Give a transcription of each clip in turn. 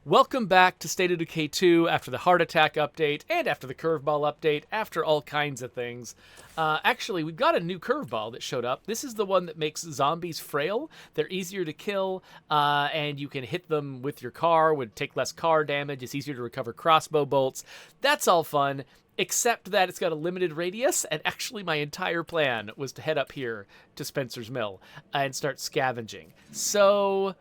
Welcome back to State of Decay 2 after the heart attack update and after the curveball update, after all kinds of things. Actually, we've got a new curveball that showed up. This is the one that makes zombies frail. They're easier to kill, and you can hit them with your car, would take less car damage. It's easier to recover crossbow bolts. That's all fun, except that it's got a limited radius, and actually my entire plan was to head up here to Spencer's Mill and start scavenging. So...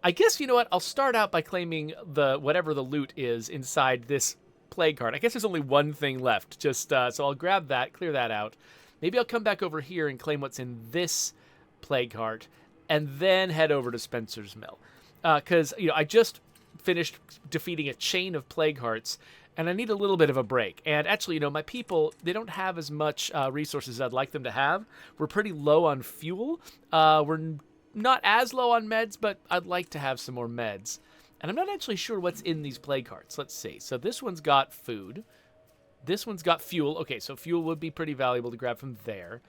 I guess, you know what, I'll start out by claiming whatever the loot is inside this plague card. I guess there's only one thing left, so I'll grab that, clear that out. Maybe I'll come back over here and claim what's in this plague cart, and then head over to Spencer's Mill. Because, I just finished defeating a chain of plague hearts, and I need a little bit of a break. And actually, my people, they don't have as much resources as I'd like them to have. We're pretty low on fuel. We're not as low on meds, but I'd like to have some more meds. And I'm not actually sure what's in these plague carts. Let's see. So this one's got food. This one's got fuel. Okay, so fuel would be pretty valuable to grab from there.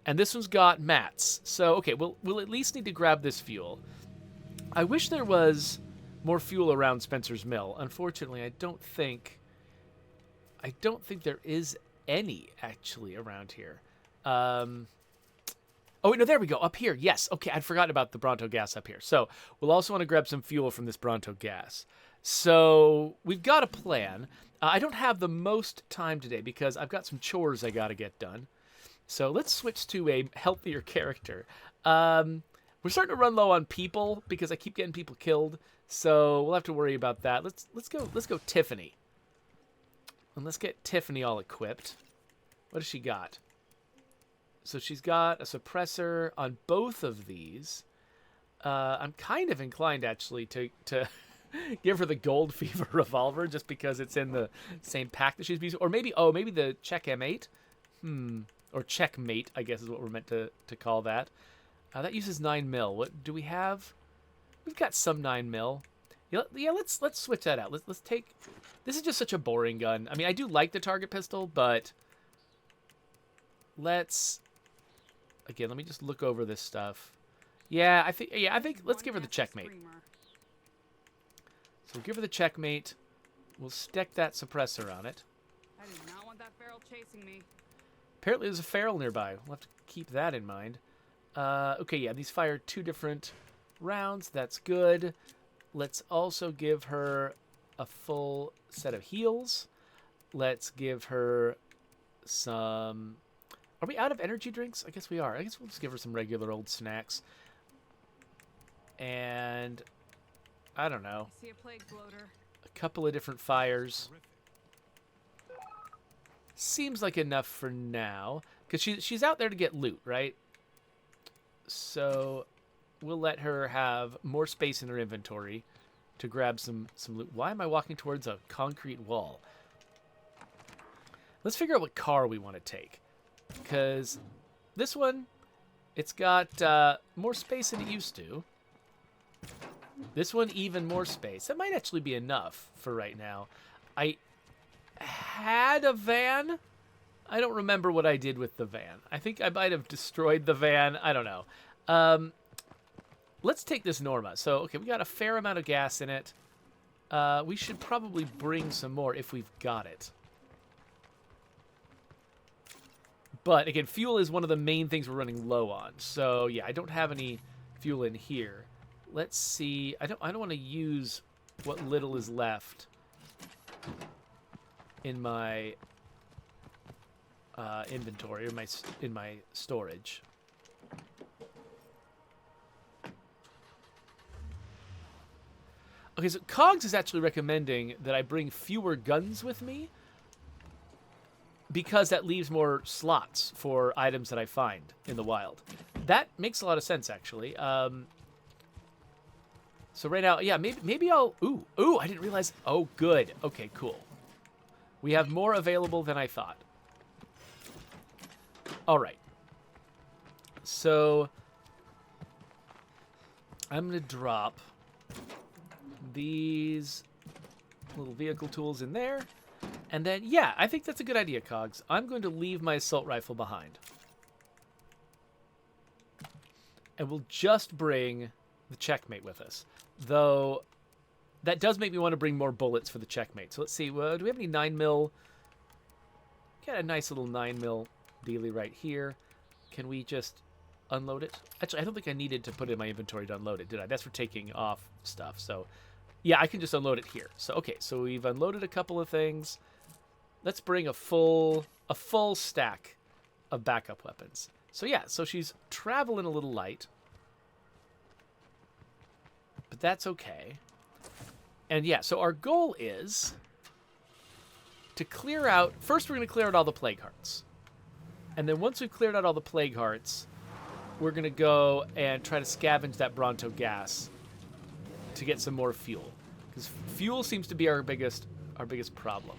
And this one's got mats. So, okay, we'll at least need to grab this fuel. I wish there was more fuel around Spencer's Mill. Unfortunately, I don't think there is any, actually, around here. Oh, wait, no, there we go. Up here. Yes. Okay, I'd forgotten about the Bronto gas up here. So we'll also want to grab some fuel from this Bronto gas. So we've got a plan. I don't have the most time today because I've got some chores I got to get done. So let's switch to a healthier character. We're starting to run low on people because I keep getting people killed. So we'll have to worry about that. Let's go Tiffany. And let's get Tiffany all equipped. What does she got? So she's got a suppressor on both of these. I'm kind of inclined, actually, to give her the Gold Fever revolver just because it's in the same pack that she's using. Or maybe the Check M8. Or Checkmate, I guess is what we're meant to call that. That uses 9mm. What do we have? We've got some 9mm. Yeah, let's switch that out. Let's take... This is just such a boring gun. I mean, I do like the target pistol, but... Again, let me just look over this stuff. I think let's give her the Checkmate. So we'll give her the Checkmate. We'll stick that suppressor on it. I did not want that feral chasing me. Apparently there's a feral nearby. We'll have to keep that in mind. Okay, yeah, these fire 2 different rounds. That's good. Let's also give her a full set of heals. Let's give her some... Are we out of energy drinks? I guess we are. I guess we'll just give her some regular old snacks. And I don't know. I see a plague bloater. A couple of different fires. Seems like enough for now. Because she's out there to get loot, right? So we'll let her have more space in her inventory to grab some loot. Why am I walking towards a concrete wall? Let's figure out what car we want to take. Because this one, it's got more space than it used to. This one, even more space. That might actually be enough for right now. I had a van. I don't remember what I did with the van. I think I might have destroyed the van. I don't know. Let's take this Norma. So, okay, we got a fair amount of gas in it. We should probably bring some more if we've got it. But, again, fuel is one of the main things we're running low on. So, yeah, I don't have any fuel in here. Let's see. I don't want to use what little is left in my inventory, or in my storage. Okay, so Cogs is actually recommending that I bring fewer guns with me, because that leaves more slots for items that I find in the wild. That makes a lot of sense, actually. So right now, yeah, maybe I'll... Ooh, I didn't realize... Oh, good. Okay, cool. We have more available than I thought. All right. So I'm going to drop these little vehicle tools in there. And then, yeah, I think that's a good idea, Cogs. I'm going to leave my assault rifle behind. And we'll just bring the Checkmate with us. Though, that does make me want to bring more bullets for the checkmate. So let's see. Do we have any 9mm? Got a nice little 9mm dealie right here. Can we just unload it? Actually, I don't think I needed to put it in my inventory to unload it, did I? That's for taking off stuff. So, yeah, I can just unload it here. So, okay, so we've unloaded a couple of things. Let's bring a full stack of backup weapons. So, yeah, so she's traveling a little light. But that's okay. And, yeah, so our goal is to clear out... First, we're going to clear out all the plague hearts. And then once we've cleared out all the plague hearts, we're going to go and try to scavenge that Bronto gas to get some more fuel. Because fuel seems to be our biggest problem.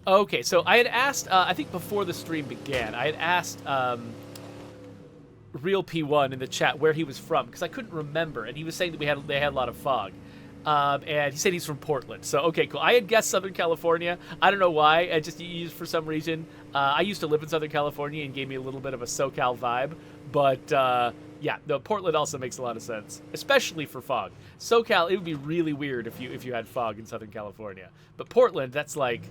Okay, so I had asked, I think before the stream began, I had asked Real P1 in the chat where he was from, because I couldn't remember, and he was saying that they had a lot of fog. And he said he's from Portland. So, okay, cool. I had guessed Southern California. I don't know why. I just used, for some reason, I used to live in Southern California and gave me a little bit of a SoCal vibe. But, yeah, no, Portland also makes a lot of sense, especially for fog. SoCal, it would be really weird if you had fog in Southern California. But Portland, that's like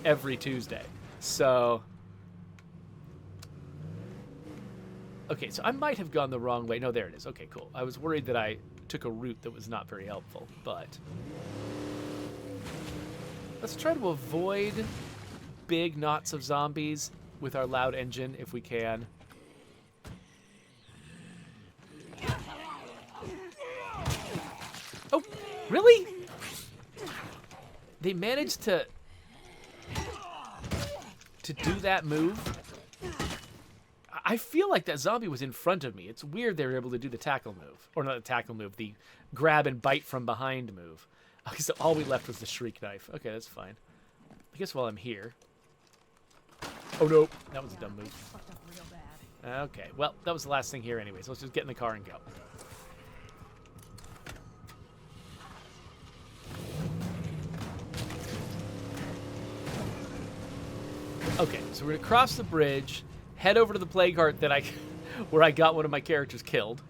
every Tuesday. So... Okay, so I might have gone the wrong way. No, there it is. Okay, cool. I was worried that I took a route that was not very helpful, but... Let's try to avoid big knots of zombies with our loud engine if we can. Oh, really? They managed to do that move? I feel like that zombie was in front of me. It's weird they were able to do the tackle move. Or not the tackle move, the grab and bite from behind move. Okay, so all we left was the shriek knife. Okay, that's fine. I guess while I'm here... Oh, no. That was a dumb move. Okay, well, that was the last thing here anyway, so let's just get in the car and go. Okay, so we're going to cross the bridge... Head over to the plague heart that where I got one of my characters killed.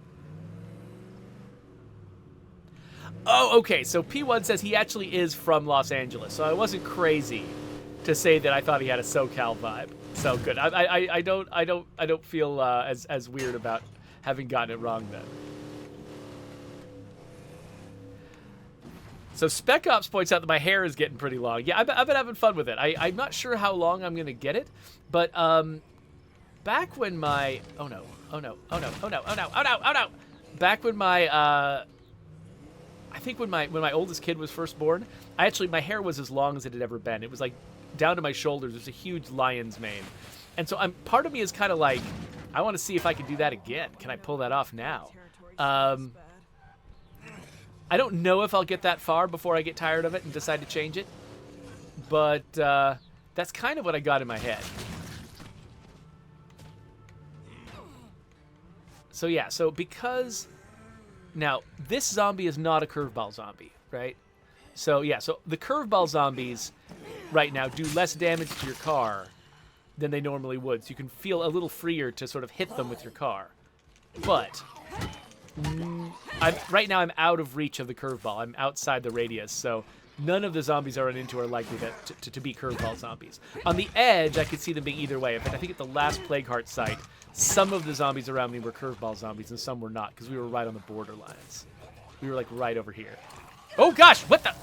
Oh, okay. So P1 says he actually is from Los Angeles, so I wasn't crazy to say that I thought he had a SoCal vibe. So good. I don't feel as weird about having gotten it wrong then. So Spec Ops points out that my hair is getting pretty long. Yeah, I've been having fun with it. I'm not sure how long I'm gonna get it, but back when my back when my I think when my oldest kid was first born, my hair was as long as it had ever been. It was like down to my shoulders. It was a huge lion's mane, and so part of me is kind of like, I want to see if I can do that again. Can I pull that off now? I don't know if I'll get that far before I get tired of it and decide to change it, but that's kind of what I got in my head. So yeah, so because now this zombie is not a curveball zombie, right? So yeah, so the curveball zombies right now do less damage to your car than they normally would. So you can feel a little freer to sort of hit them with your car. But right now I'm out of reach of the curveball. I'm outside the radius, so none of the zombies I run into are likely to be curveball zombies. On the edge, I could see them being either way. In fact, I think at the last Plague Heart site, some of the zombies around me were curveball zombies and some were not, because we were right on the borderlines. We were like right over here. Oh gosh, what the?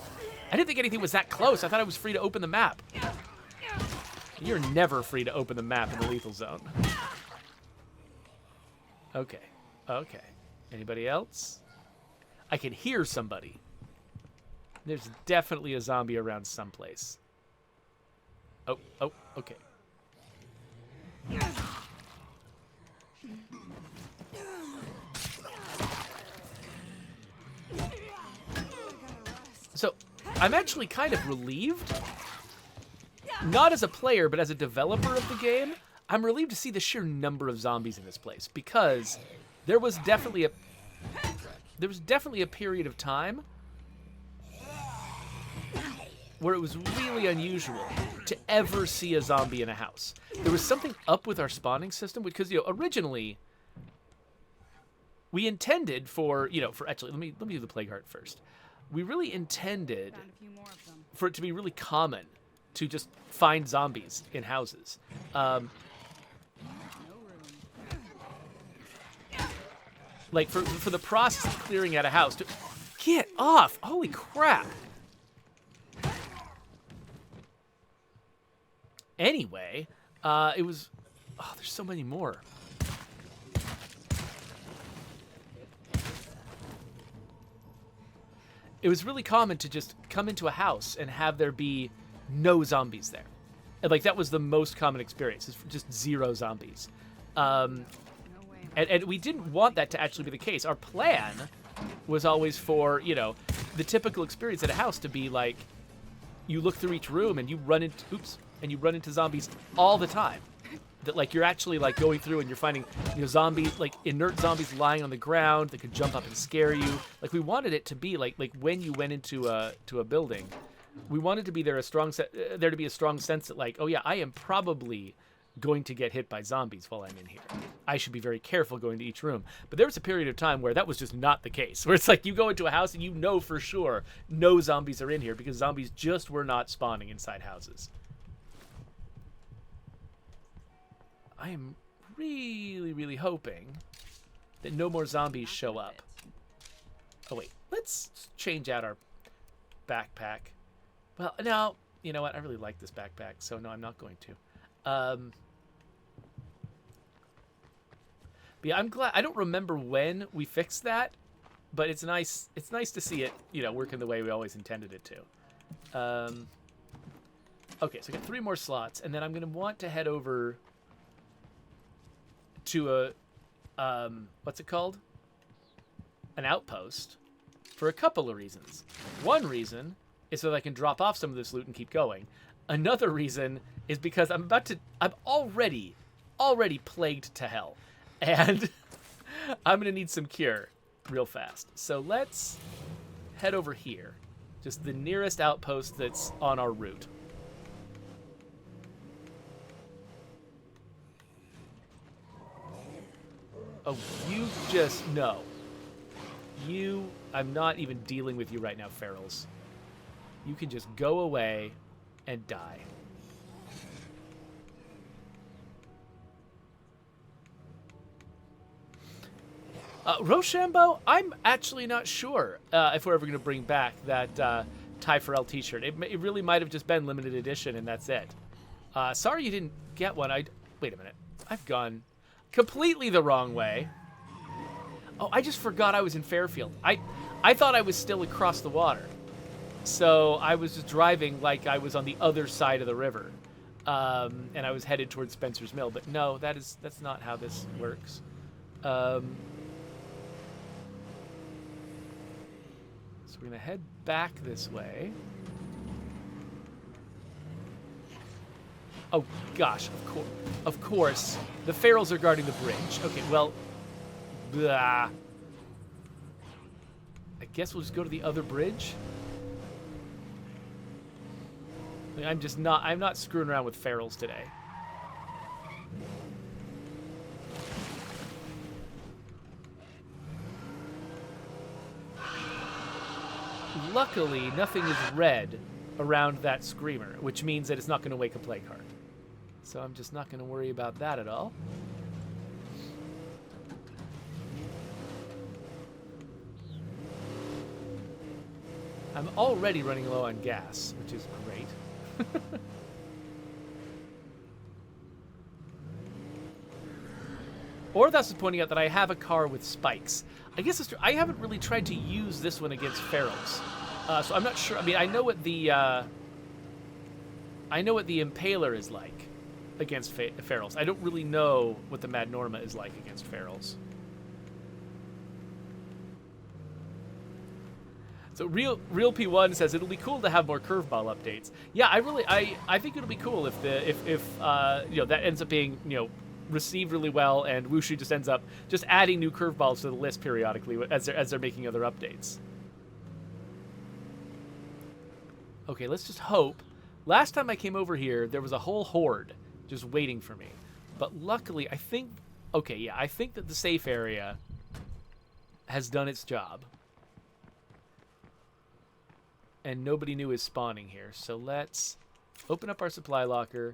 I didn't think anything was that close. I thought I was free to open the map. You're never free to open the map in the lethal zone. Okay, okay. Anybody else? I can hear somebody. There's definitely a zombie around someplace. Oh, okay. So, I'm actually kind of relieved. Not as a player, but as a developer of the game, I'm relieved to see the sheer number of zombies in this place, because there was definitely a period of time where it was really unusual to ever see a zombie in a house. There was something up with our spawning system because, you know, originally we intended for, you know, for actually, let me do the plague heart first. We really intended Found a few more of them. for it to be really common to just find zombies in houses. No room. Like for the process of clearing out a house to get off. Holy crap. Anyway, it was, oh, there's so many more. It was really common to just come into a house and have there be no zombies there. And like that was the most common experience, is just 0 zombies. No way. And we didn't want that to actually be the case. Our plan was always for, you know, the typical experience at a house to be like, you look through each room and you run into zombies all the time. That like you're actually like going through and you're finding, you know, zombies, like inert zombies lying on the ground that could jump up and scare you. Like we wanted it to be like when you went into a building, we wanted to be there there to be a strong sense that like, oh yeah, I am probably going to get hit by zombies while I'm in here. I should be very careful going to each room. But there was a period of time where that was just not the case. Where it's like you go into a house and you know for sure no zombies are in here because zombies just were not spawning inside houses. I am really, really hoping that no more zombies show up. Oh wait, let's change out our backpack. Well, no, you know what? I really like this backpack, so no, I'm not going to. But yeah, I'm glad. I don't remember when we fixed that, but it's nice. It's nice to see it, you know, working the way we always intended it to. Okay, so I got 3 more slots, and then I'm gonna want to head over to a what's it called? An outpost for a couple of reasons. One reason is so that I can drop off some of this loot and keep going. Another reason is because I'm already plagued to hell. And I'm going to need some cure real fast. So let's head over here. Just the nearest outpost that's on our route. Oh, you just, no. I'm not even dealing with you right now, ferals. You can just go away and die. Rochambeau, I'm actually not sure if we're ever going to bring back that Ty Farrell t-shirt. It really might have just been limited edition, and that's it. Sorry you didn't get one. Wait a minute. I've gone completely the wrong way. Oh, I just forgot I was in Fairfield. I thought I was still across the water. So I was just driving like I was on the other side of the river. And I was headed towards Spencer's Mill. But no, that's not how this works. So we're going to head back this way. Oh, gosh, of course. The ferals are guarding the bridge. Okay, well, blah. I guess we'll just go to the other bridge. I mean, I'm not screwing around with ferals today. Luckily, nothing is red around that screamer, which means that it's not going to wake a plague heart. So I'm just not going to worry about that at all. I'm already running low on gas, which is great. Or that's pointing out that I have a car with spikes. I guess it's true. I haven't really tried to use this one against ferals. So I'm not sure. I mean, I know what the Impaler is like against ferals. I don't really know what the Mad Norma is like against ferals. So Real P1 says it'll be cool to have more curveball updates. Yeah, I think it'll be cool if you know, that ends up being, you know, received really well, and Wushu just ends up just adding new curveballs to the list periodically as they're making other updates. Okay, let's just hope. Last time I came over here, there was a whole horde just waiting for me. But luckily, I think... Okay, yeah, I think that the safe area has done its job. And nobody new is spawning here. So let's open up our supply locker,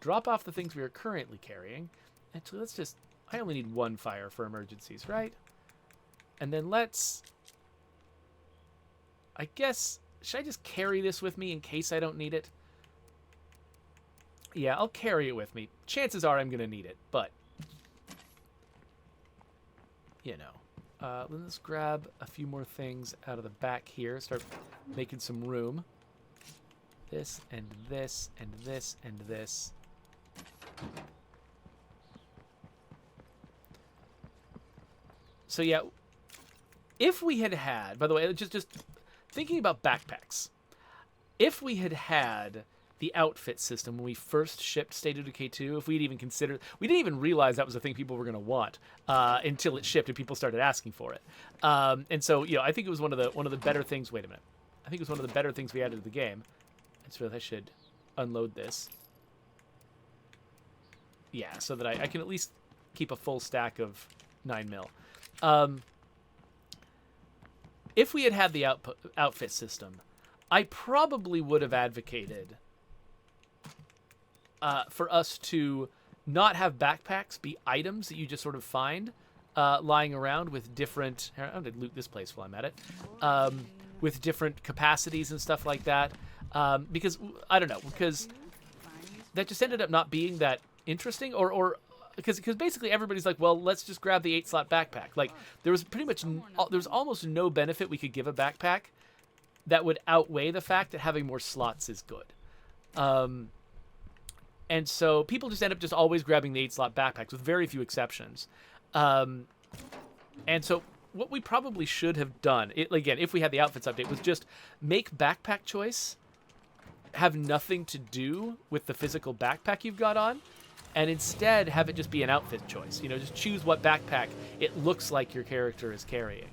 drop off the things we are currently carrying. Actually, let's just... I only need one fire for emergencies, right? And then let's... I guess... Should I just carry this with me in case I don't need it? Yeah, I'll carry it with me. Chances are I'm going to need it, but... You know. Let's grab a few more things out of the back here. Start making some room. This, and this, and this, and this. So yeah, if we had had... By the way, just thinking about backpacks. If we had had the outfit system when we first shipped State of Decay 2, if we'd even considered... We didn't even realize that was a thing people were going to want until it shipped and people started asking for it. And so, you know, I think it was one of the better things... Wait a minute. I think it was one of the better things we added to the game. I just realized I should unload this. Yeah, so that I can at least keep a full stack of 9mm. If we had had the outfit system, I probably would have advocated for us to not have backpacks be items that you just sort of find lying around with different... I'm going to loot this place while I'm at it. With different capacities and stuff like that. Because, I don't know, because that just ended up not being that interesting, or because basically everybody's like, well, let's just grab the 8-slot backpack. Like, there was pretty much, there was almost no benefit we could give a backpack that would outweigh the fact that having more slots is good. And so people just end up just always grabbing the 8-slot backpacks with very few exceptions. And so what we probably should have done, again, if we had the outfits update, was just make backpack choice have nothing to do with the physical backpack you've got on, and instead have it just be an outfit choice. You know, just choose what backpack it looks like your character is carrying.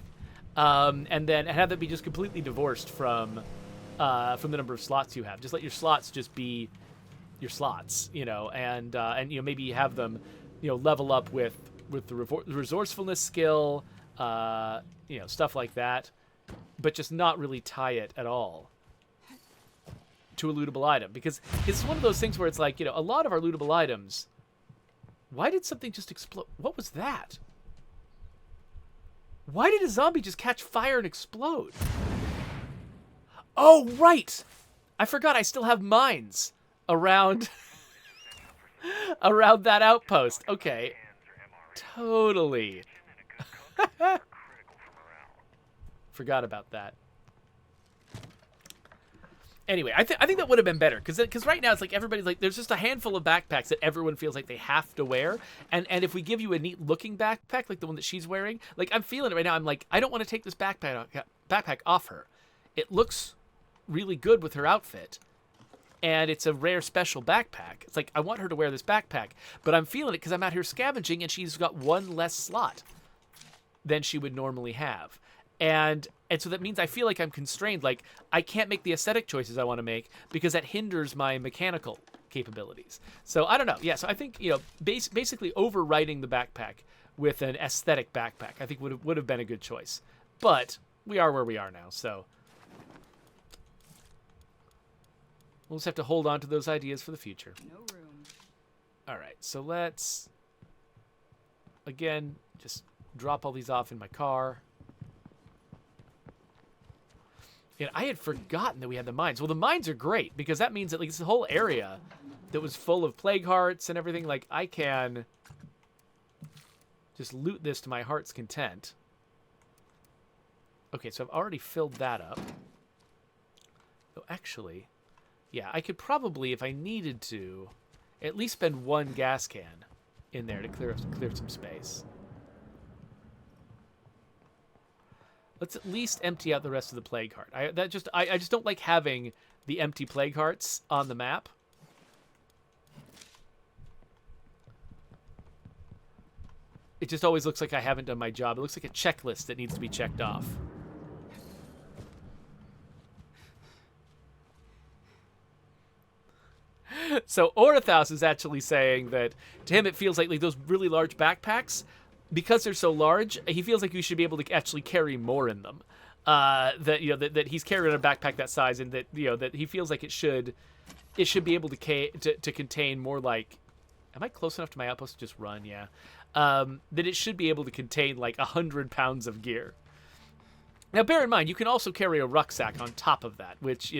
And then have that be just completely divorced from the number of slots you have. Just let your slots just be your slots, you know, and you know, maybe you have them, you know, level up with the resourcefulness skill, you know, stuff like that, but just not really tie it at all to a lootable item, because it's one of those things where it's like, you know, a lot of our lootable items... Why did something just explode? What was that? Why did a zombie just catch fire and explode? Oh, right! I forgot I still have mines around... around that outpost. Okay. Totally. Forgot about that. Anyway, I think that would have been better, because right now it's like everybody's like, there's just a handful of backpacks that everyone feels like they have to wear, and if we give you a neat looking backpack like the one that she's wearing, like, I'm feeling it right now. I'm like, I don't want to take this backpack off her. It looks really good with her outfit, and it's a rare special backpack. It's like, I want her to wear this backpack, but I'm feeling it because I'm out here scavenging and she's got one less slot than she would normally have. And so that means I feel like I'm constrained. Like, I can't make the aesthetic choices I want to make because that hinders my mechanical capabilities. So I don't know. Yeah, so I think, you know, basically overwriting the backpack with an aesthetic backpack, I think would have been a good choice. But we are where we are now, so we'll just have to hold on to those ideas for the future. No room. All right, so let's, again, just drop all these off in my car. And I had forgotten that we had the mines. Well, the mines are great because that means that, like, this whole area that was full of plague hearts and everything, like, I can just loot this to my heart's content. Okay, so I've already filled that up. Oh, actually, yeah, I could probably, if I needed to, at least spend one gas can in there to clear some space. Let's at least empty out the rest of the plague heart. I just don't like having the empty plague hearts on the map. It just always looks like I haven't done my job. It looks like a checklist that needs to be checked off. So Orathaus is actually saying that to him it feels like those really large backpacks, because they're so large, he feels like you should be able to actually carry more in them. That he's carrying a backpack that size, and that that he feels like it should be able to contain more like. Am I close enough to my outpost to just run? Yeah. That it should be able to contain like 100 pounds of gear. Now, bear in mind, you can also carry a rucksack on top of that, which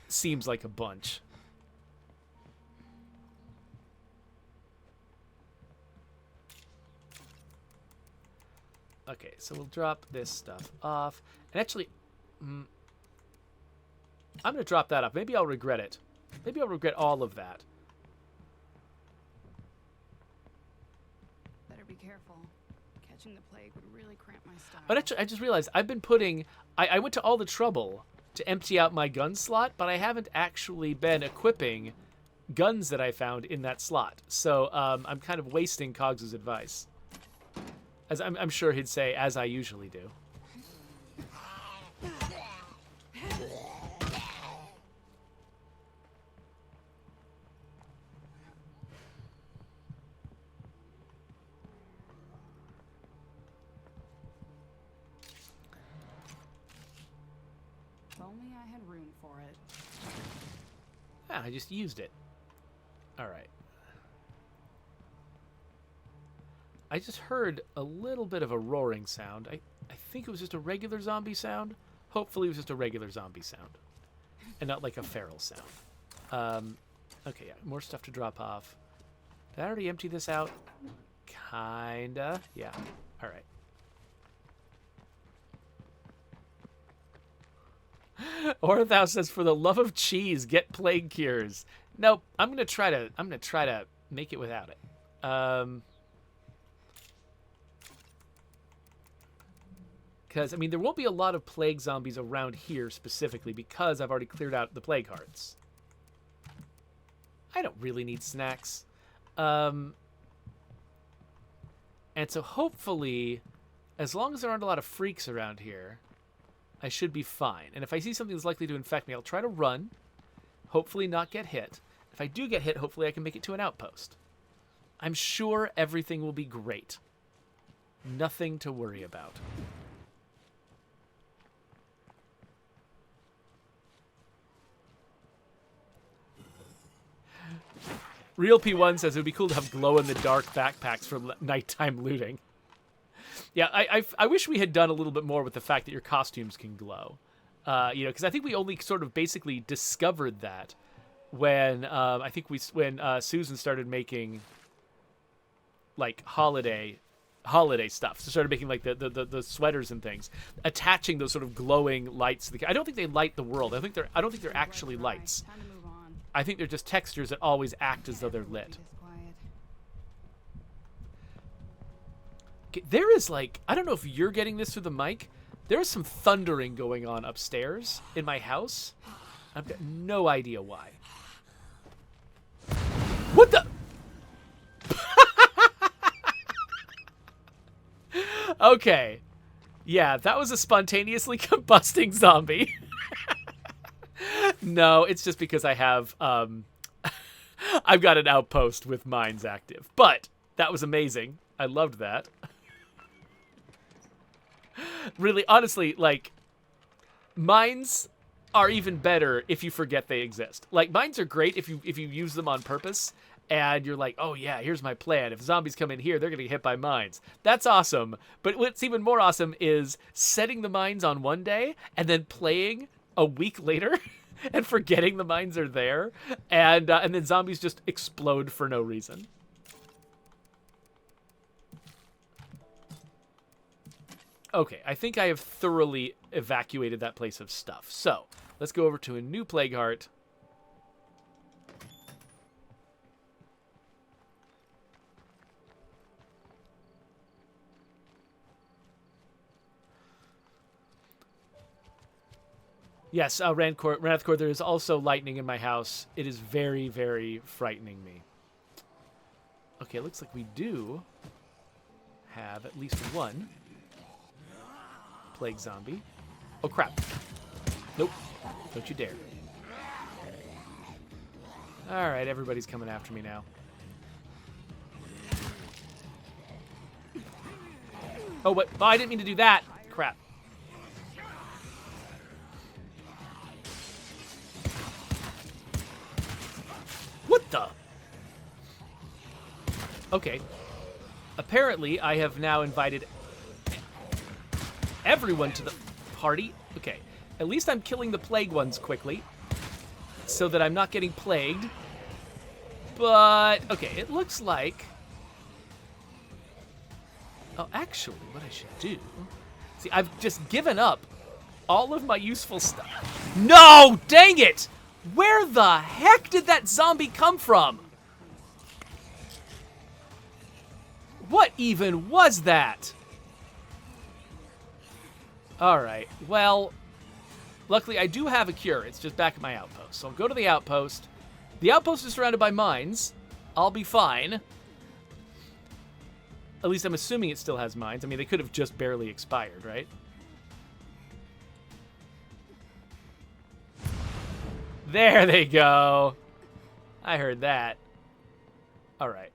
seems like a bunch. Okay, so we'll drop this stuff off. And actually, I'm going to drop that off. Maybe I'll regret it. Maybe I'll regret all of that. Better be careful. Catching the plague would really cramp my style. But actually, I just realized I've been putting... I went to all the trouble to empty out my gun slot, but I haven't actually been equipping guns that I found in that slot. So I'm kind of wasting Cogs's advice. As I'm sure he'd say, as I usually do. If only I had room for it. Ah, I just used it. All right. I just heard a little bit of a roaring sound. I think it was just a regular zombie sound. Hopefully it was just a regular zombie sound. And not like a feral sound. Okay, yeah, more stuff to drop off. Did I already empty this out? Kinda. Yeah. All right. Orthau says, for the love of cheese, get plague cures. Nope, I'm gonna try to make it without it. Because, I mean, there won't be a lot of plague zombies around here specifically because I've already cleared out the plague hearts. I don't really need snacks. And so hopefully, as long as there aren't a lot of freaks around here, I should be fine. And if I see something that's likely to infect me, I'll try to run. Hopefully not get hit. If I do get hit, hopefully I can make it to an outpost. I'm sure everything will be great. Nothing to worry about. Real P1 says it would be cool to have glow-in-the-dark backpacks for nighttime looting. Yeah, I wish we had done a little bit more with the fact that your costumes can glow. Because I think we only sort of basically discovered that when Susan started making like holiday stuff. So started making like the sweaters and things, attaching those sort of glowing lights to the. I don't think they light the world. I don't think they're actually lights. Time to move on. I think they're just textures that always act as though they're lit. This quiet. Okay, there is like, I don't know if you're getting this through the mic. There is some thundering going on upstairs in my house. I've got no idea why. What the? Okay. Yeah, that was a spontaneously combusting zombie. No, it's just because I have, I've got an outpost with mines active. But that was amazing. I loved that. Really, honestly, like, mines are even better if you forget they exist. Like, mines are great if you use them on purpose, and you're like, oh yeah, here's my plan. If zombies come in here, they're gonna get hit by mines. That's awesome. But what's even more awesome is setting the mines on one day and then playing a week later and forgetting the mines are there, and then zombies just explode for no reason. Okay, I think I have thoroughly evacuated that place of stuff. So, let's go over to a new Plague Heart. Yes, Wrathcore, there is also lightning in my house. It is very, very frightening me. Okay, it looks like we do have at least one plague zombie. Oh, crap. Nope. Don't you dare. All right, everybody's coming after me now. Oh, what? Oh, I didn't mean to do that. Crap. What the? Okay. Apparently, I have now invited everyone to the party. Okay. At least I'm killing the plague ones quickly, so that I'm not getting plagued. But, okay, it looks like... Oh, actually, what I should do... See, I've just given up all of my useful stuff. No! Dang it! Where the heck did that zombie come from? What even was that? Alright, well... Luckily, I do have a cure. It's just back at my outpost. So I'll go to the outpost. The outpost is surrounded by mines. I'll be fine. At least I'm assuming it still has mines. I mean, they could have just barely expired, right? There they go. I heard that. All right.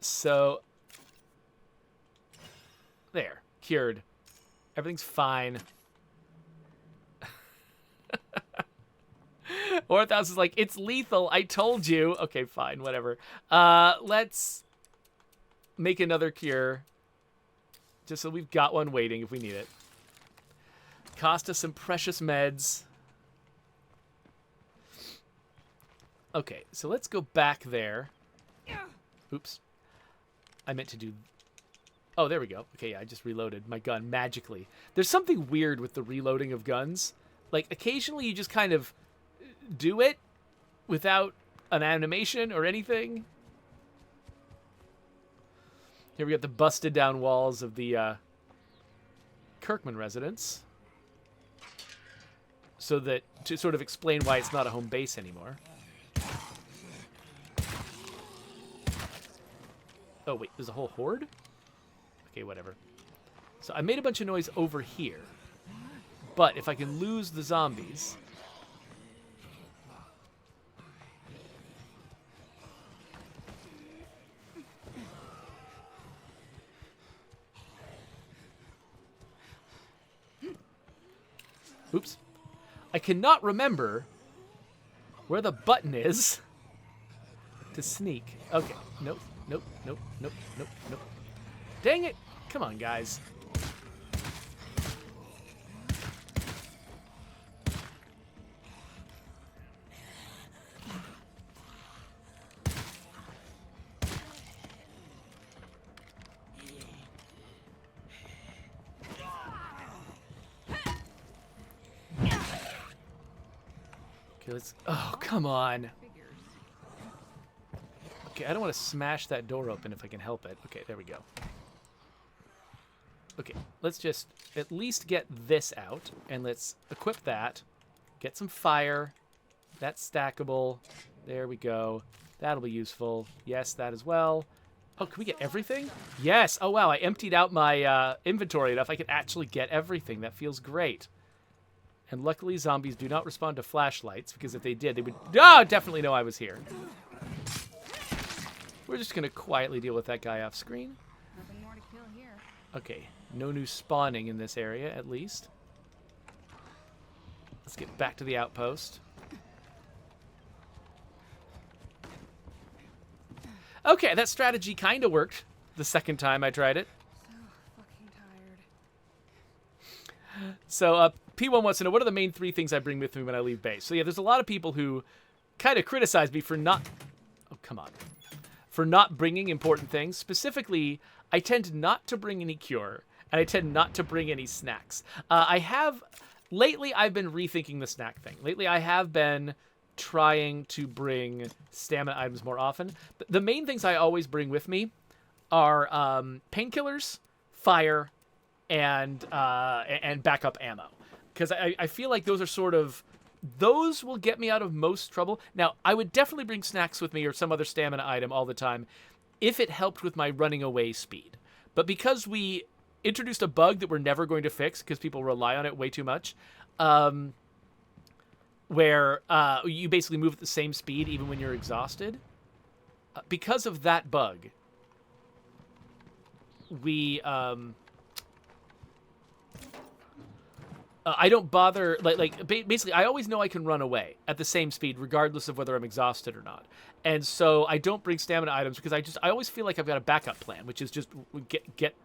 So, there. Cured. Everything's fine. Orthouse is like, it's lethal. I told you. Okay, fine. Whatever. Let's make another cure. Just so we've got one waiting if we need it. Cost us some precious meds. Okay, so let's go back there. Oops. I meant to do... Oh, there we go. Okay, yeah, I just reloaded my gun magically. There's something weird with the reloading of guns. Like, occasionally you just kind of do it without an animation or anything. Here we got the busted down walls of the Kirkman residence. So that, to sort of explain why it's not a home base anymore. Oh, wait, there's a whole horde? Okay, whatever. So I made a bunch of noise over here. But if I can lose the zombies... Oops. I cannot remember where the button is to sneak. Okay. Nope. Nope. Nope. Nope. Nope. Nope. Dang it. Come on, guys. Okay, let's... Oh, come on. Okay, I don't want to smash that door open if I can help it. Okay, there we go. Okay, let's just at least get this out, and let's equip that. Get some fire. That's stackable. There we go. That'll be useful. Yes, that as well. Oh, can we get everything? Yes. Oh, wow, I emptied out my inventory enough I could actually get everything. That feels great. And luckily, zombies do not respond to flashlights, because if they did, they would definitely know I was here. We're just going to quietly deal with that guy off screen. Nothing more to kill here. Okay, no new spawning in this area, at least. Let's get back to the outpost. Okay, that strategy kind of worked the second time I tried it. So fucking tired. So, P1 wants to know, what are the main 3 things I bring with me when I leave base? So, yeah, there's a lot of people who kind of criticize me for not... Oh, come on. For not bringing important things. Specifically, I tend not to bring any cure, and I tend not to bring any snacks. Lately, I've been rethinking the snack thing. Lately, I have been trying to bring stamina items more often. The main things I always bring with me are painkillers, fire, and backup ammo. Because I feel like those are sort of... Those will get me out of most trouble. Now, I would definitely bring snacks with me or some other stamina item all the time if it helped with my running away speed. But because we introduced a bug that we're never going to fix because people rely on it way too much, where you basically move at the same speed even when you're exhausted. Because of that bug, we I don't bother, basically I always know I can run away at the same speed regardless of whether I'm exhausted or not. And so I don't bring stamina items because I always feel like I've got a backup plan, which is just get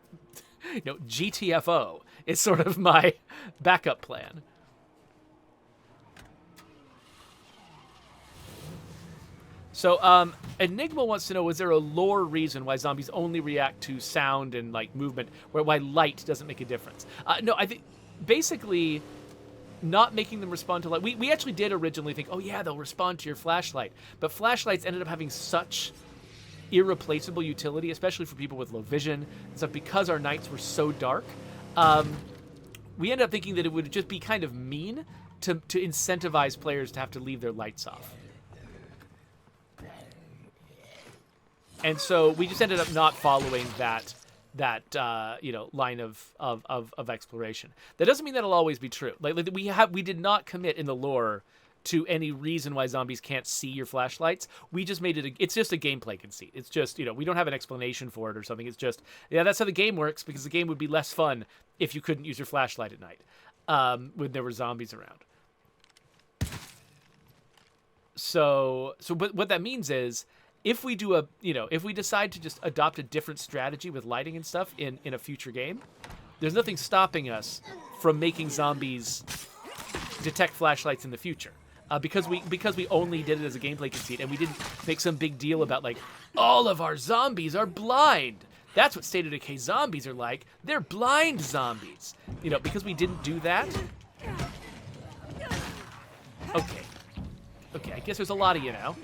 GTFO is sort of my backup plan. So, Enigma wants to know, is there a lore reason why zombies only react to sound and, like, movement, why light doesn't make a difference? No, I think, basically, not making them respond to light. We actually did originally think, oh, yeah, they'll respond to your flashlight. But flashlights ended up having such irreplaceable utility, especially for people with low vision and stuff, because our nights were so dark. We ended up thinking that it would just be kind of mean to incentivize players to have to leave their lights off. And so we just ended up not following that line of exploration. That doesn't mean that'll always be true. Like we did not commit in the lore to any reason why zombies can't see your flashlights. We just made it. It's just a gameplay conceit. It's just, we don't have an explanation for it or something. It's just, yeah, that's how the game works, because the game would be less fun if you couldn't use your flashlight at night when there were zombies around. So what that means is, if we do if we decide to just adopt a different strategy with lighting and stuff in a future game, there's nothing stopping us from making zombies detect flashlights in the future. Because we only did it as a gameplay conceit, and we didn't make some big deal about, like, all of our zombies are blind. That's what State of Decay zombies are like. They're blind zombies. Because we didn't do that. Okay, I guess there's a lot of you now.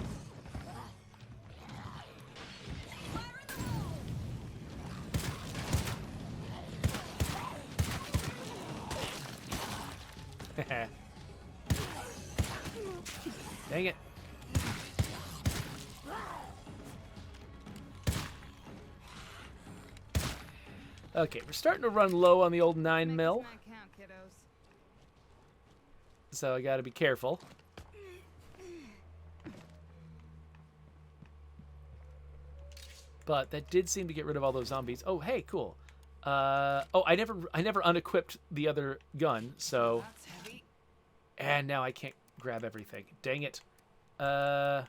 Dang it. Okay, we're starting to run low on the old 9mm. So I gotta be careful. But that did seem to get rid of all those zombies. Oh, hey, cool. I never unequipped the other gun, so. And now I can't grab everything. Dang it. Yeah,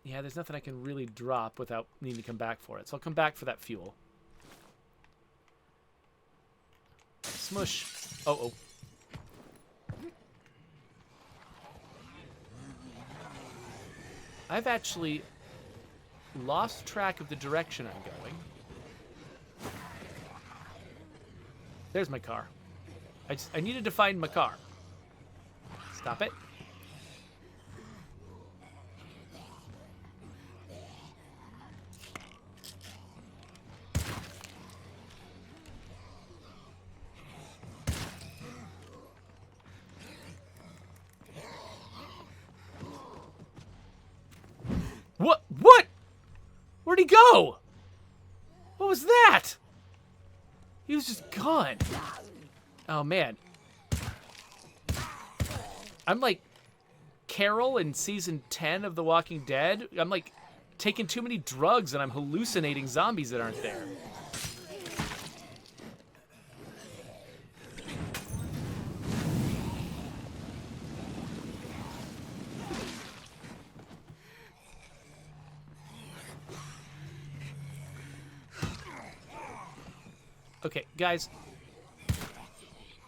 there's nothing I can really drop without needing to come back for it. So I'll come back for that fuel. Smush. Oh. I've actually lost track of the direction I'm going. There's my car. I needed to find my car. Stop it. What? Where'd he go? What was that? He was just gone. Oh, man. I'm like Carol in season 10 of The Walking Dead. I'm like taking too many drugs and I'm hallucinating zombies that aren't there. Okay, guys.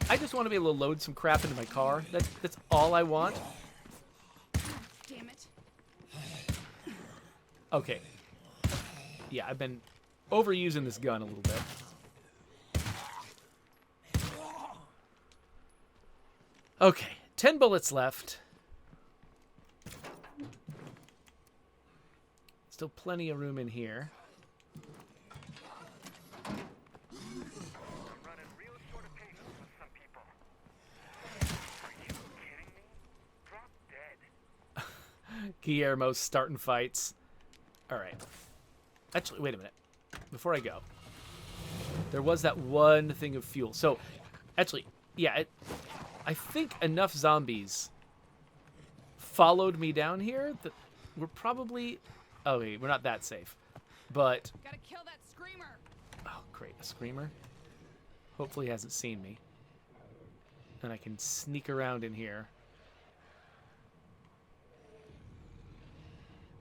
I just want to be able to load some crap into my car. That's all I want. Damn it. Okay. Yeah, I've been overusing this gun a little bit. Okay, 10 bullets left. Still plenty of room in here. Guillermo's starting fights. All right. Actually, wait a minute. Before I go, there was that one thing of fuel. So, actually, yeah, I think enough zombies followed me down here, that we're probably... Oh, wait, we're not that safe. But... Gotta kill that screamer. Oh, great. A screamer? Hopefully he hasn't seen me. And I can sneak around in here.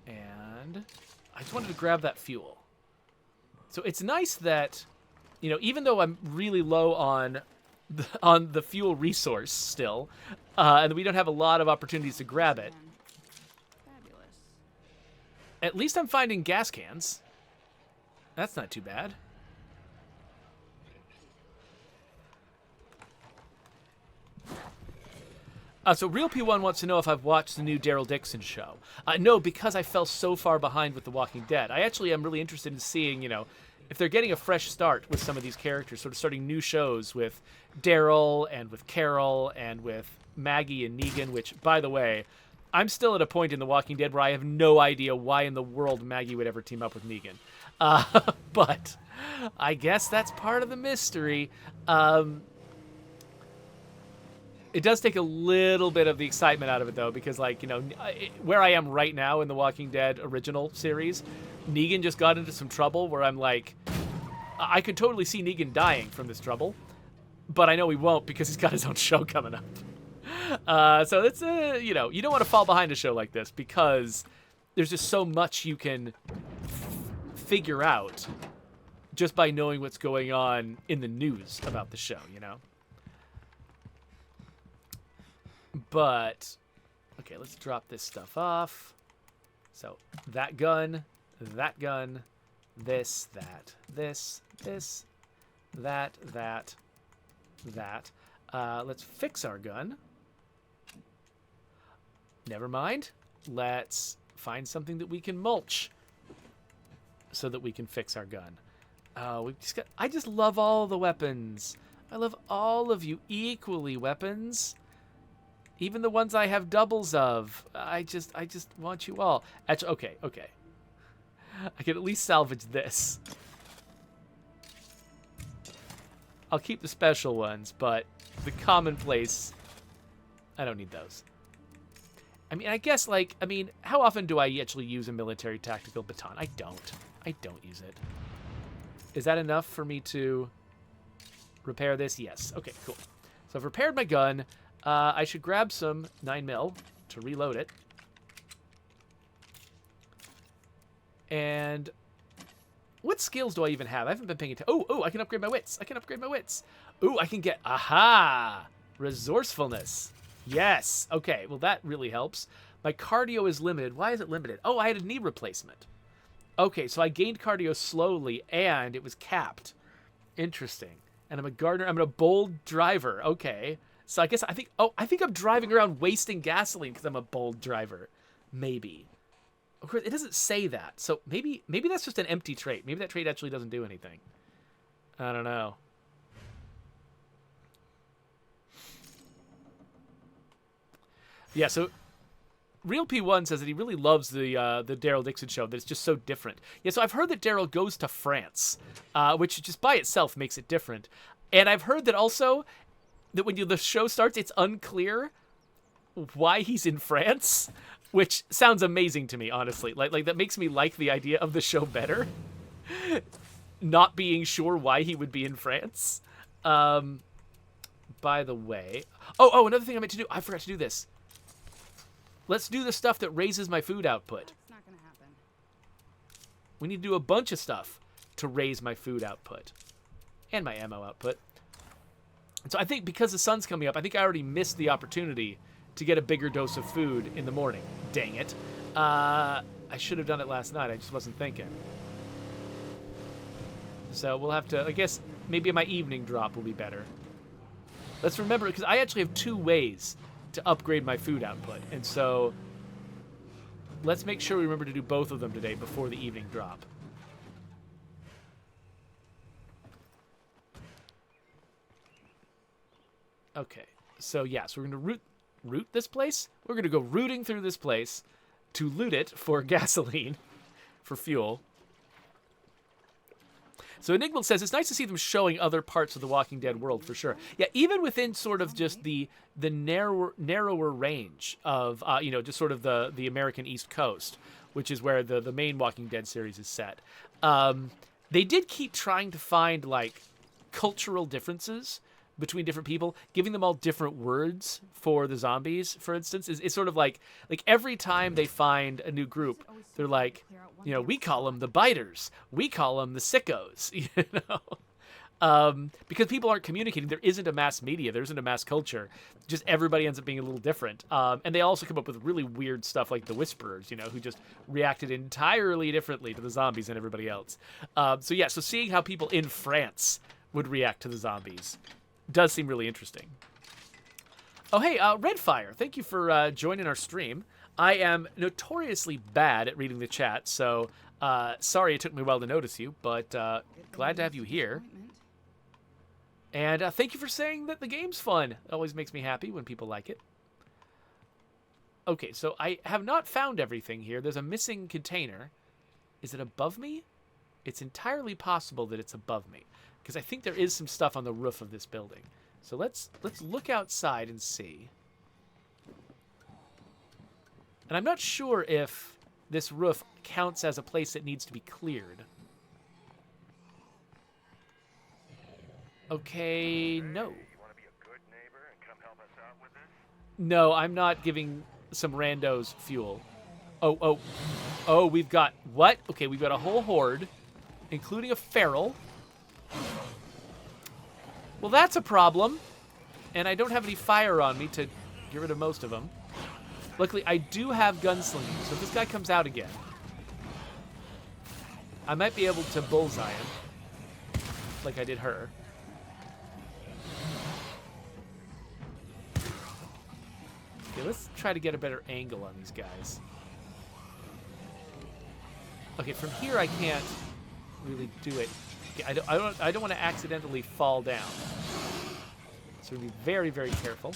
And I just wanted to grab that fuel. So it's nice that, you know, even though I'm really low on the fuel resource still, and we don't have a lot of opportunities to grab it, Fabulous. at least I'm finding gas cans. That's not too bad. So Real P1 wants to know if I've watched the new Daryl Dixon show. No, because I fell so far behind with The Walking Dead. I actually am really interested in seeing, you know, if they're getting a fresh start with some of these characters, sort of starting new shows with Daryl and with Carol and with Maggie and Negan, which, by the way, I'm still at a point in The Walking Dead where I have no idea why in the world Maggie would ever team up with Negan. But I guess that's part of the mystery. It does take a little bit of the excitement out of it, though, because, like, you know, where I am right now in the Walking Dead original series, Negan just got into some trouble where I'm like, I could totally see Negan dying from this trouble, but I know he won't because he's got his own show coming up. So it's, you know, you don't want to fall behind a show like this because there's just so much you can figure out just by knowing what's going on in the news about the show, you know? But, okay, let's drop this stuff off. So, that gun, this, that, this, that. Let's fix our gun. Never mind. Let's find something that we can mulch so that we can fix our gun. I just love all the weapons. I love all of you equally, weapons. Even the ones I have doubles of. I just want you all. Actually, okay. I can at least salvage this. I'll keep the special ones, but the commonplace, I don't need those. I mean, I guess, like, how often do I actually use a military tactical baton? I don't use it. Is that enough for me to repair this? Yes. Okay, cool. So I've repaired my gun. I should grab some 9mm to reload it. And what skills do I even have? I haven't been paying attention. Oh, I can upgrade my wits. Ooh, I can get, resourcefulness. Yes. Okay, well, that really helps. My cardio is limited. Why is it limited? Oh, I had a knee replacement. Okay, so I gained cardio slowly, and it was capped. Interesting. And I'm a gardener. I'm a bold driver. Okay. So I think I'm driving around wasting gasoline because I'm a bold driver. Maybe. Of course, it doesn't say that. So maybe that's just an empty trait. Maybe that trait actually doesn't do anything. I don't know. Yeah, so Real P1 says that he really loves the Daryl Dixon show, that it's just so different. Yeah, so I've heard that Daryl goes to France, which just by itself makes it different. And I've heard that also that when the show starts, it's unclear why he's in France, which sounds amazing to me, honestly. Like that makes me like the idea of the show better. Not being sure why he would be in France. By the way, another thing I meant to do. I forgot to do this. Let's do the stuff that raises my food output. It's not gonna happen. We need to do a bunch of stuff to raise my food output and my ammo output. And so I think because the sun's coming up, I think I already missed the opportunity to get a bigger dose of food in the morning. Dang it. I should have done it last night. I just wasn't thinking. So we'll have to, I guess, maybe my evening drop will be better. Let's remember, because I actually have 2 ways to upgrade my food output. And so let's make sure we remember to do both of them today before the evening drop. Okay, so yes, we're going to root this place. We're going to go rooting through this place to loot it for gasoline, for fuel. So Enigma says it's nice to see them showing other parts of the Walking Dead world for sure. Yeah, even within sort of just the narrower range of just sort of the American East Coast, which is where the main Walking Dead series is set. They did keep trying to find like cultural differences between different people, giving them all different words for the zombies, for instance. It's sort of like every time they find a new group, they're like, we call them the biters, we call them the sickos, because people aren't communicating. There isn't a mass media, there isn't a mass culture. Just everybody ends up being a little different. And they also come up with really weird stuff like the Whisperers, who just reacted entirely differently to the zombies than everybody else. So seeing how people in France would react to the zombies does seem really interesting. Oh, hey, Redfire, thank you for joining our stream. I am notoriously bad at reading the chat, so sorry it took me a while to notice you, but glad to have you here. And thank you for saying that the game's fun. It always makes me happy when people like it. Okay, so I have not found everything here. There's a missing container. Is it above me? It's entirely possible that it's above me, because I think there is some stuff on the roof of this building. So let's look outside and see. And I'm not sure if this roof counts as a place that needs to be cleared. Okay, no. You want to be a good neighbor and come help us out with this? No, I'm not giving some randos fuel. Oh, we've got what? Okay, we've got a whole horde, including a feral. Well, that's a problem. And I don't have any fire on me to get rid of most of them. Luckily, I do have gunslinging, so if this guy comes out again, I might be able to bullseye him, like I did her. Okay, let's try to get a better angle on these guys. Okay, from here I can't really do it. Okay, I don't want to accidentally fall down. So we're going to be very, very careful.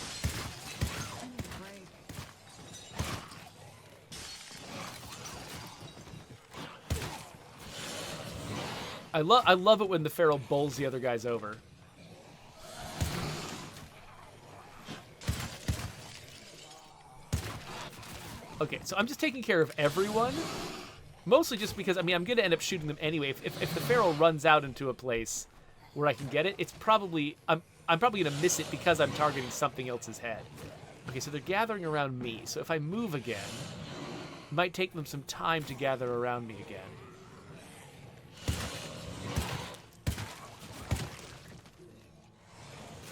I love it when the feral bowls the other guys over. Okay, so I'm just taking care of everyone. Mostly just because, I'm going to end up shooting them anyway. If the feral runs out into a place where I can get it, it's probably... I'm probably going to miss it because I'm targeting something else's head. Okay, so they're gathering around me. So if I move again, it might take them some time to gather around me again.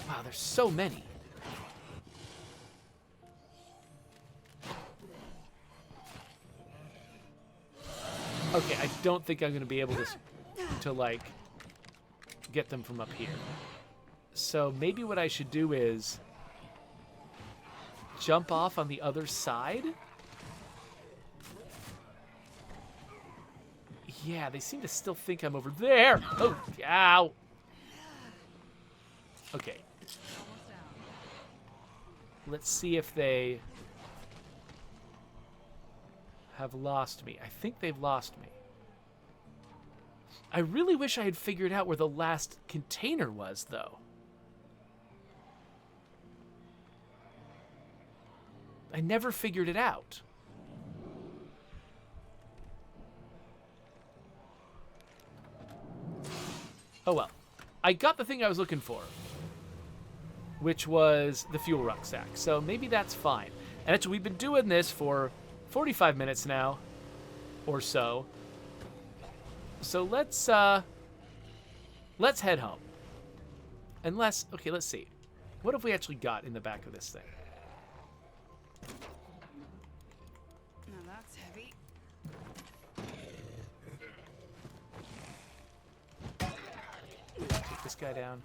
Wow, there's so many. Okay, I don't think I'm going to be able to like, get them from up here. So maybe what I should do is jump off on the other side. Yeah, they seem to still think I'm over there. Oh, ow. Okay. Let's see if they have lost me. I think they've lost me. I really wish I had figured out where the last container was, though. I never figured it out. Oh well. I got the thing I was looking for, which was the fuel rucksack. So maybe that's fine. And actually, we've been doing this for 45 minutes now, or so. So let's head home. Unless, okay, let's see. What have we actually got in the back of this thing? Now that's heavy. Take this guy down.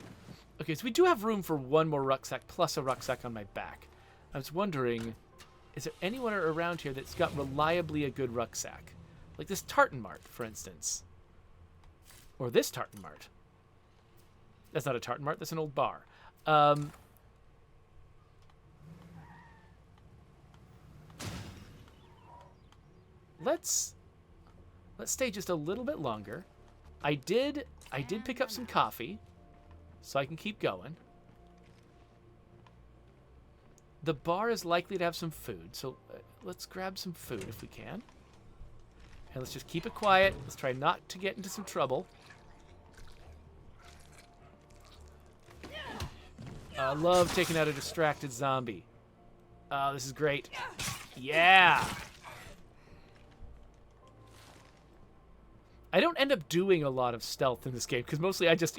Okay, so we do have room for one more rucksack, plus a rucksack on my back. I was wondering, is there anyone around here that's got reliably a good rucksack? Like this Tartan Mart, for instance. Or this Tartan Mart. That's not a Tartan Mart, that's an old bar. Let's stay just a little bit longer. I did pick up some coffee, so I can keep going. The bar is likely to have some food, so let's grab some food if we can. And let's just keep it quiet. Let's try not to get into some trouble. I love taking out a distracted zombie. Oh, this is great. Yeah! I don't end up doing a lot of stealth in this game, because mostly I just,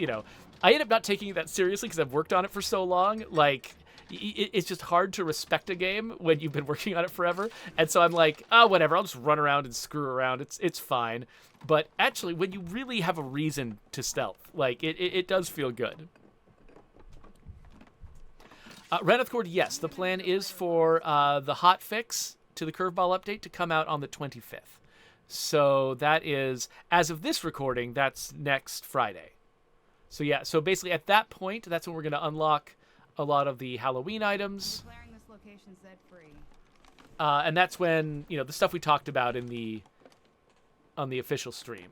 I end up not taking it that seriously because I've worked on it for so long. Like, it's just hard to respect a game when you've been working on it forever. And so I'm like, oh, whatever, I'll just run around and screw around. It's fine. But actually, when you really have a reason to stealth, like, it does feel good. Reneth Cord, yes, the plan is for the hot fix to the curveball update to come out on the 25th. So that is, as of this recording, that's next Friday. So yeah, so basically at that point, that's when we're going to unlock a lot of the Halloween items. Declaring this location Z-free. And that's when, the stuff we talked about on the official stream.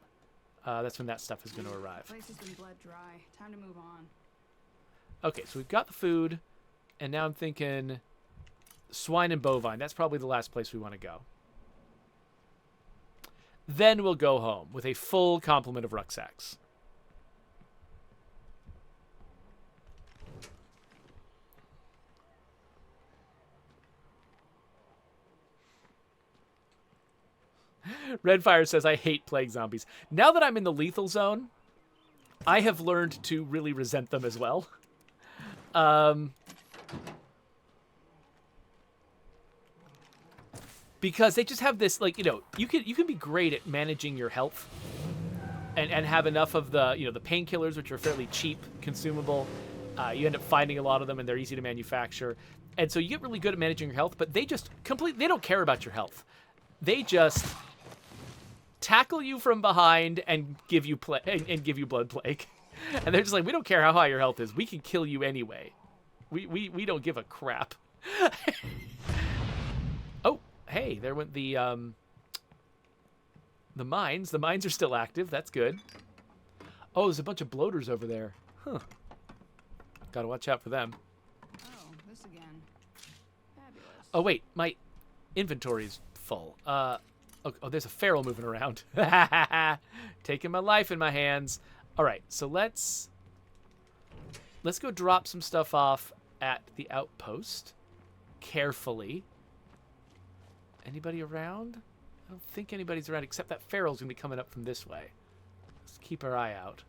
That's when that stuff is going to arrive. Place has been bled dry. Time to move on. Okay, so we've got the food, and now I'm thinking swine and bovine. That's probably the last place we want to go. Then we'll go home with a full complement of rucksacks. Redfire says, I hate plague zombies. Now that I'm in the lethal zone, I have learned to really resent them as well. Because they just have this, like, you can be great at managing your health and have enough of the, the painkillers, which are fairly cheap, consumable. You end up finding a lot of them, and they're easy to manufacture. And so you get really good at managing your health, but they just they don't care about your health. They just tackle you from behind and give you blood plague. And they're just like, we don't care how high your health is. We can kill you anyway. We don't give a crap. Oh, hey, there went the mines. The mines are still active. That's good. Oh, there's a bunch of bloaters over there. Huh. Gotta watch out for them. Oh, this again. Fabulous. Oh, wait, my inventory's full. Oh, there's a feral moving around. Taking my life in my hands. All right, so let's go drop some stuff off at the outpost carefully. Anybody around? I don't think anybody's around, except that feral's gonna be coming up from this way. Let's keep our eye out.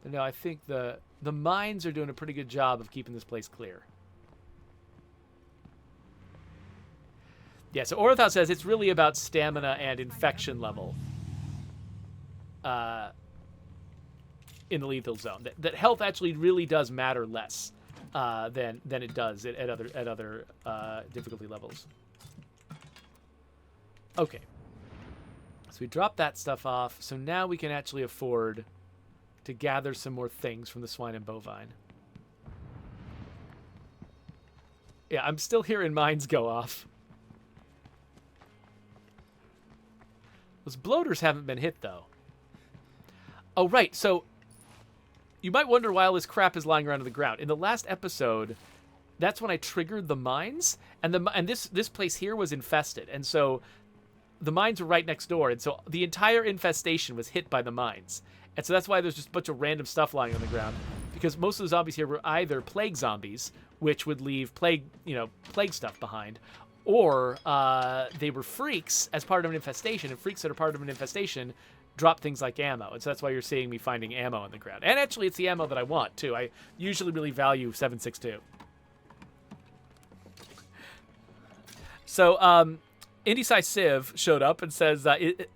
But no, I think the mines are doing a pretty good job of keeping this place clear. Yeah, so Orthal says it's really about stamina and infection level in the lethal zone. That health actually really does matter less than it does at other difficulty levels. Okay. So we dropped that stuff off. So now we can actually afford to gather some more things from the swine and bovine. Yeah, I'm still hearing mines go off. Those bloaters haven't been hit, though. Oh, right. So you might wonder why all this crap is lying around on the ground. In the last episode, that's when I triggered the mines, and this place here was infested. And so the mines were right next door, and so the entire infestation was hit by the mines. And so that's why there's just a bunch of random stuff lying on the ground, because most of the zombies here were either plague zombies, which would leave plague stuff behind, or they were freaks as part of an infestation, and freaks that are part of an infestation drop things like ammo. And so that's why you're seeing me finding ammo on the ground. And actually, it's the ammo that I want, too. I usually really value 7.62. So, Indie Civ showed up and says,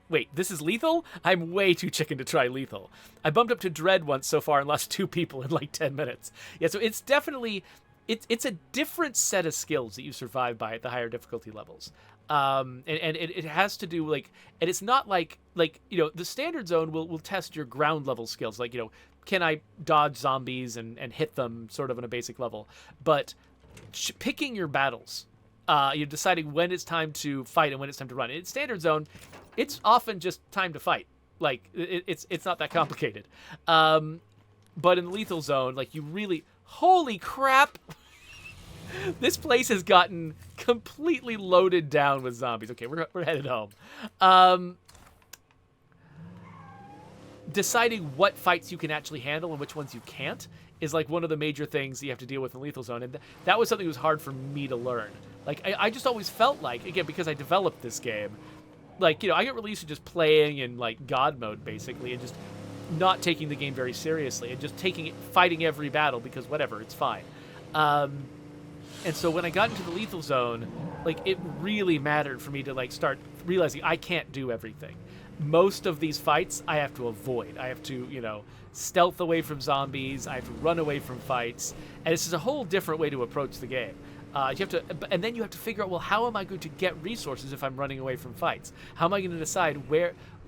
wait, this is lethal? I'm way too chicken to try lethal. I bumped up to Dread once so far and lost 2 people in like 10 minutes. Yeah, so it's definitely... It's a different set of skills that you survive by at the higher difficulty levels. And it has to do, like... And it's not like the standard zone will test your ground level skills. Like, can I dodge zombies and hit them sort of on a basic level? But picking your battles... you're deciding when it's time to fight and when it's time to run. In standard zone, it's often just time to fight. Like, it's not that complicated. But in the lethal zone, like, you really... Holy crap! This place has gotten completely loaded down with zombies. Okay, we're headed home. Deciding what fights you can actually handle and which ones you can't is, like, one of the major things you have to deal with in lethal zone. And that was something that was hard for me to learn. Like, I just always felt like, again, because I developed this game, like, you know, I get really used to just playing in, like, God mode, basically, and just not taking the game very seriously and just fighting every battle because whatever, it's fine. And so when I got into the lethal zone, like, it really mattered for me to, like, start realizing I can't do everything. Most of these fights I have to avoid. I have to, you know, stealth away from zombies. I have to run away from fights. And this is a whole different way to approach the game. You have to, and then you have to figure out, well, how am I going to get resources if I'm running away from fights? How am I going to decide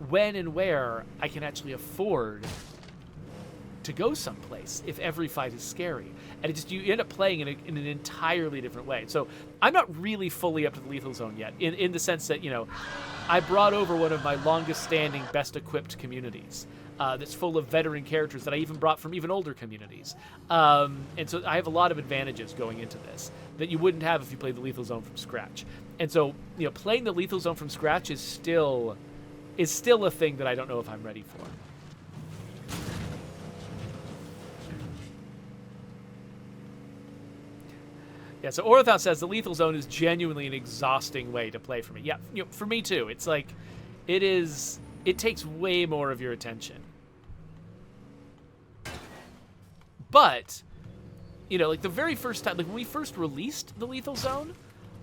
when and where I can actually afford to go someplace if every fight is scary? And you end up playing in an entirely different way. So I'm not really fully up to the lethal zone yet, in the sense that, you know, I brought over one of my longest standing, best equipped communities. That's full of veteran characters that I even brought from even older communities. And so I have a lot of advantages going into this that you wouldn't have if you played the lethal zone from scratch. And so, you know, playing the lethal zone from scratch is still a thing that I don't know if I'm ready for. Yeah, so Orothoth says the lethal zone is genuinely an exhausting way to play for me. Yeah, you know, for me too. It's like, it takes way more of your attention. But, you know, like the very first time, like when we first released the lethal zone,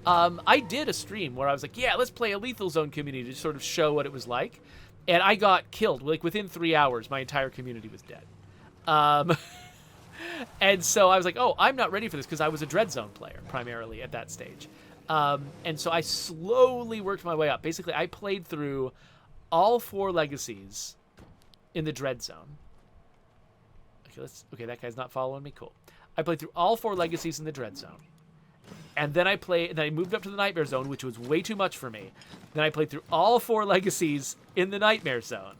I did a stream where I was like, yeah, let's play a lethal zone community to sort of show what it was like. And I got killed. Like within 3 hours, my entire community was dead. And so I was like, oh, I'm not ready for this because I was a Dread Zone player primarily at that stage. And so I slowly worked my way up. Basically, I played through all 4 legacies in the Dread Zone. Okay, that guy's not following me. Cool. I played through all 4 legacies in the Dread Zone. And then I moved up to the Nightmare Zone, which was way too much for me. Then I played through all 4 legacies in the Nightmare Zone.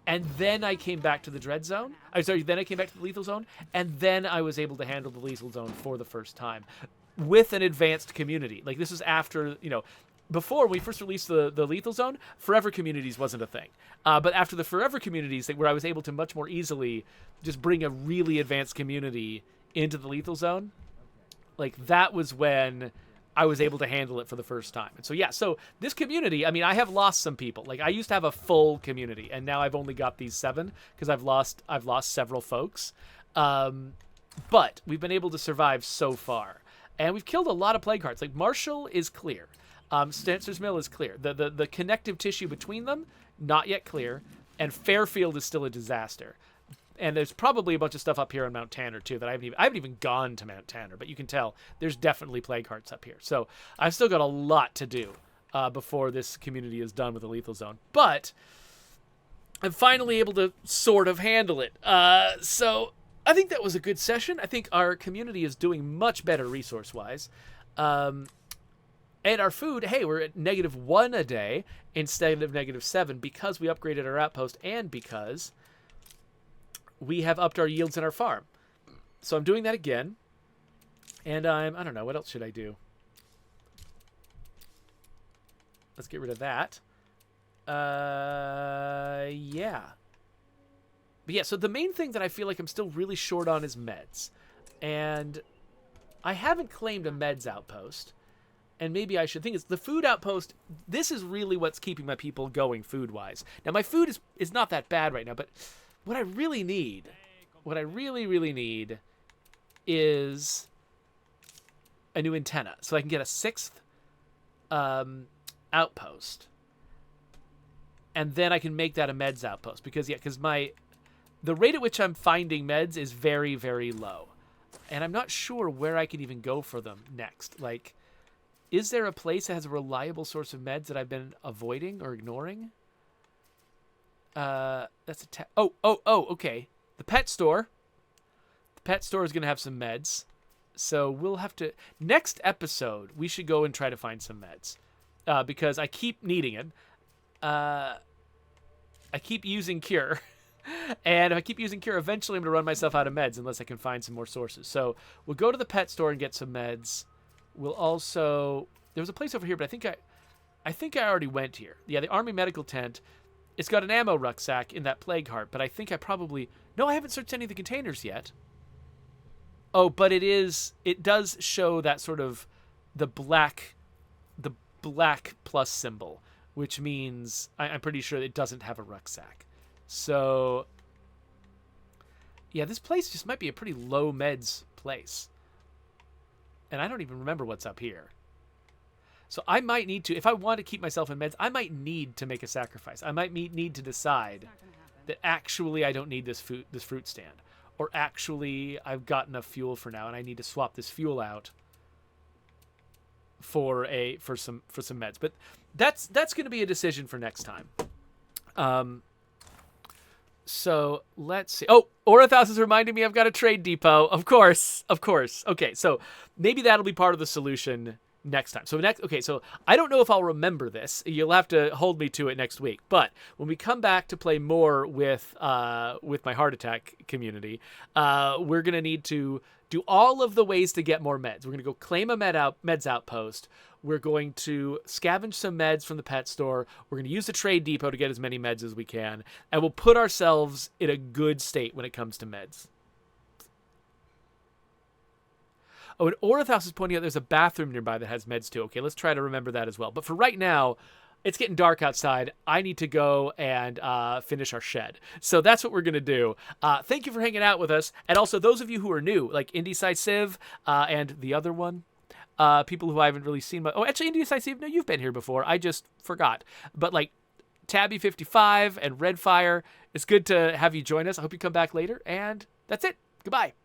And then I came back to the Dread Zone. Then I came back to the Lethal Zone. And then I was able to handle the Lethal Zone for the first time with an advanced community. Like, this was after, you know, before we first released the Lethal Zone, Forever Communities wasn't a thing. But after the Forever Communities, where I was able to much more easily just bring a really advanced community into the Lethal Zone, like, that was when I was able to handle it for the first time. And so, yeah, so this community, I mean, I have lost some people. Like, I used to have a full community, and now I've only got these 7 because I've lost several folks. But we've been able to survive so far. And we've killed a lot of plague hearts. Like, Marshall is clear. Stancer's Mill is clear. The connective tissue between them, not yet clear. And Fairfield is still a disaster. And there's probably a bunch of stuff up here on Mount Tanner, too, that I haven't even gone to Mount Tanner. But you can tell there's definitely plague hearts up here. So I've still got a lot to do before this community is done with the Lethal Zone. But I'm finally able to sort of handle it. So I think that was a good session. I think our community is doing much better resource-wise. And our food, hey, we're at -1 a day instead of -7 because we upgraded our outpost and because we have upped our yields in our farm. So I'm doing that again. And I don't know, what else should I do? Let's get rid of that. Yeah. But yeah, so the main thing that I feel like I'm still really short on is meds. And I haven't claimed a meds outpost. And maybe I should think it's the food outpost. This is really what's keeping my people going food-wise. Now, my food is not that bad right now, but what I really need, what I really, really need is a new antenna. So I can get a 6th outpost. And then I can make that a meds outpost. Because the rate at which I'm finding meds is very, very low. And I'm not sure where I can even go for them next. Like, is there a place that has a reliable source of meds that I've been avoiding or ignoring? That's okay. The pet store. The pet store is going to have some meds. So we'll have to... Next episode, we should go and try to find some meds. Because I keep needing it. I keep using Cure. And if I keep using Cure, eventually I'm going to run myself out of meds unless I can find some more sources. So we'll go to the pet store and get some meds. We'll also... There was a place over here, but I think I already went here. Yeah, the Army Medical Tent. It's got an ammo rucksack in that Plague Heart, but I think I probably... No, I haven't searched any of the containers yet. Oh, but it does show that sort of the black plus symbol, which means I'm pretty sure it doesn't have a rucksack. So, yeah, this place just might be a pretty low meds place. And I don't even remember what's up here. So I might need to, if I want to keep myself in meds, I might need to make a sacrifice. I might need to decide that actually I don't need this fruit stand. Or actually I've got enough fuel for now and I need to swap this fuel out for some meds. But that's going to be a decision for next time. So let's see. Oh, Orathos is reminding me I've got a trade depot. Of course. Okay, so maybe that'll be part of the solution next time. So I don't know if I'll remember this. You'll have to hold me to it next week. But when we come back to play more with my heart attack community, we're gonna need to do all of the ways to get more meds. We're gonna go claim a meds outpost. We're going to scavenge some meds from the pet store. We're going to use the trade depot to get as many meds as we can. And we'll put ourselves in a good state when it comes to meds. Oh, and Orathos is pointing out there's a bathroom nearby that has meds too. Okay, let's try to remember that as well. But for right now, it's getting dark outside. I need to go and finish our shed. So that's what we're going to do. Thank you for hanging out with us. And also those of you who are new, like Indecisive and the other one. People who I haven't really seen. Oh, actually, Indecisive, no, you've been here before. I just forgot. But like Tabby55 and Redfire, it's good to have you join us. I hope you come back later. And that's it. Goodbye.